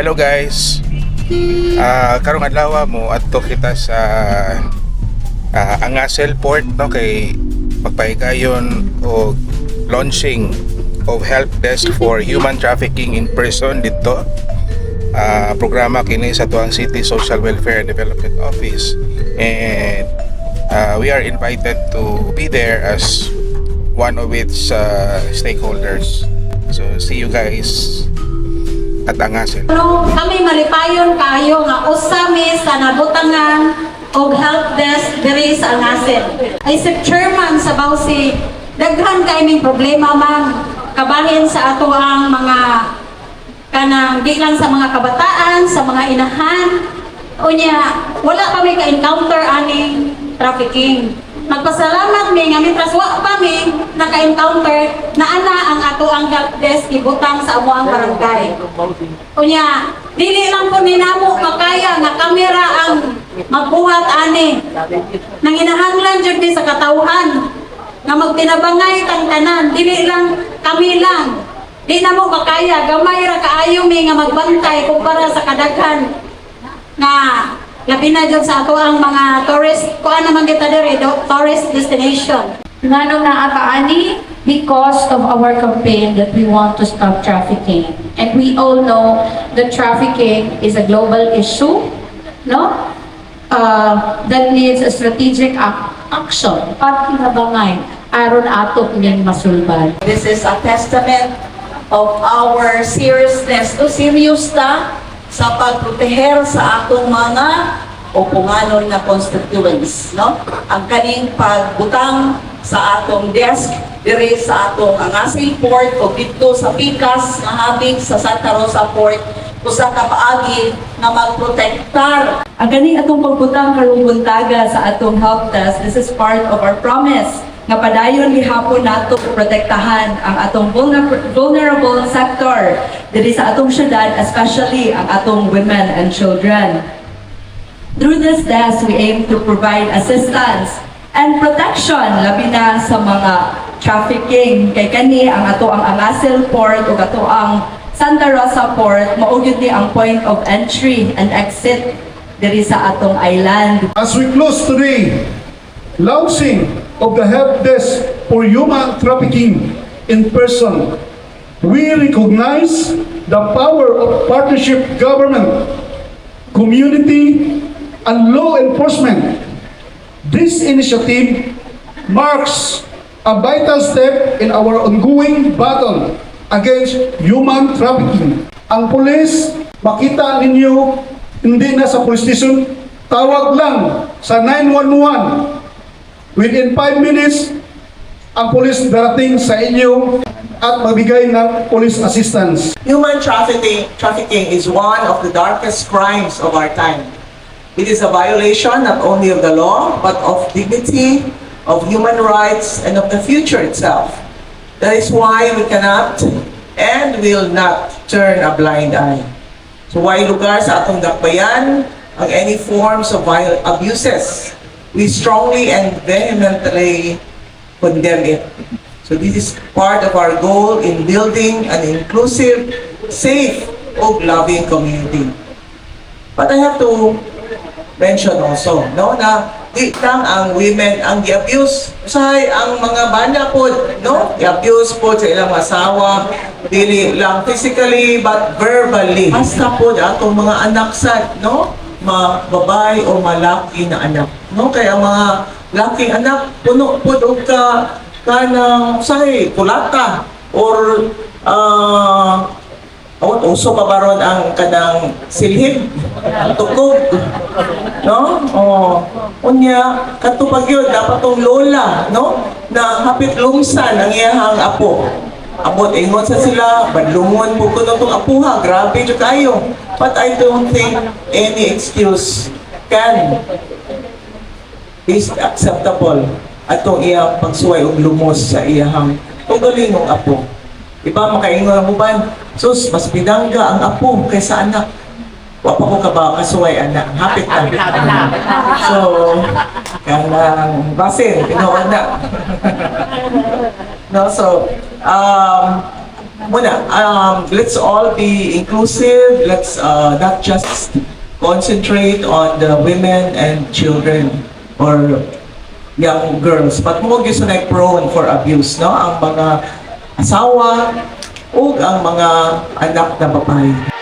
Hello guys. Karong adlaw mo adto kita sa Angasel Port no kay magpahigayon og launching of help desk for human trafficking in person dito. Programa kini sa tuang City Social Welfare and Development Office, and we are invited to be there as one of its stakeholders. So see you guys at Angasel. Kami malipayon kayo nga usami sa nabutangan og help desk diri sa Angasel. Ay si chairman sa Bausi, daghan kay may problema man kabahin sa ato ang mga kanang di lang sa mga kabataan, sa mga inahan. Unya, wala kami ka-encounter aning trafficking. Nagpasalamat mi nga mitras wa pa mi naka-encounter na ana ang ato ang help desk ibutang sa amo ang barangay. Unya, dili lang po ni namo makaya nga kamera ang magbuhat ani. Nanginahanglan jud ni sa katawhan nga magtinabangay tang tanan, dili lang kami lang. Di na mo makaya, gamay ra kaayo mi nga magbantay kumpara sa kadaghan nga labi na dyan sa ato ang mga tourist, kuan naman kita diri, tourist destination. Nganong naakaani because of our campaign that we want to stop trafficking. And we all know that trafficking is a global issue, no? That needs a strategic action. Pagkinabangay, aron ato ning masulbad. This is a testament of our seriousness o serious na sa pagproteher sa atong mga upunganon na constituents, no? Ang kaning pagbutang sa atong desk diri sa atong Angasel Port o dito sa Picas nga habig sa Santa Rosa Port usa ka paagi nga magprotektar. Ang kaning atong pagbutang karong buntaga sa atong help desk, this is part of our promise nga padayon gihapon nato protektahan ang atong vulnerable sector diri sa atong syudad, especially ang atong women and children. Through this desk, we aim to provide assistance and protection labi na sa mga trafficking kay kani ang ato ang Angasel Port ug ato ang Santa Rosa Port mao gyud ni ang point of entry and exit diri sa atong island. As we close today, launching of the help desk for human trafficking in person, we recognize the power of partnership government, community, and law enforcement. This initiative marks a vital step in our ongoing battle against human trafficking. Ang pulis, makita ninyo, hindi na sa police station, tawag lang sa 911. Within 5 minutes, ang pulis darating sa inyo at magbigay ng police assistance. Human trafficking is one of the darkest crimes of our time. It is a violation not only of the law, but of dignity, of human rights, and of the future itself. That is why we cannot and will not turn a blind eye. So why lugar sa atong dakbayan ang any forms of abuses, we strongly and vehemently condemn it. So this is part of our goal in building an inclusive, safe, and loving community. But I have to mention also, no, na di lang ang women ang gi-abuse. Usahay ang mga bana po, no? Gi-abuse po sa ilang asawa, dili lang physically but verbally. Basta po atong mga anak sad, no? Babae o malaki na anak, no? Kaya mga laking anak puno po ka kanang say kulata or uso pa baron ang kanang silhig tukog, no? Unya katupag yun dapat tong lola, no, na hapit lungsan ang iyang apo. Abot ingon sa sila, badlungon po ko itong apuha, grabe dyan kayo. But I don't think any excuse can be acceptable at itong iyang pagsuway o lumos sa iyang tugaling ng apo. Iba makaingon mo ba, sus, mas pidangga ang apo kaysa anak. Wapa ko ka ba kasuway anak, hapit na. So, kanang basin, pinuwan na. No, so, let's all be inclusive. Let's not just concentrate on the women and children or young girls, but mo gyud na prone for abuse, no? Ang mga asawa o ang mga anak na babae.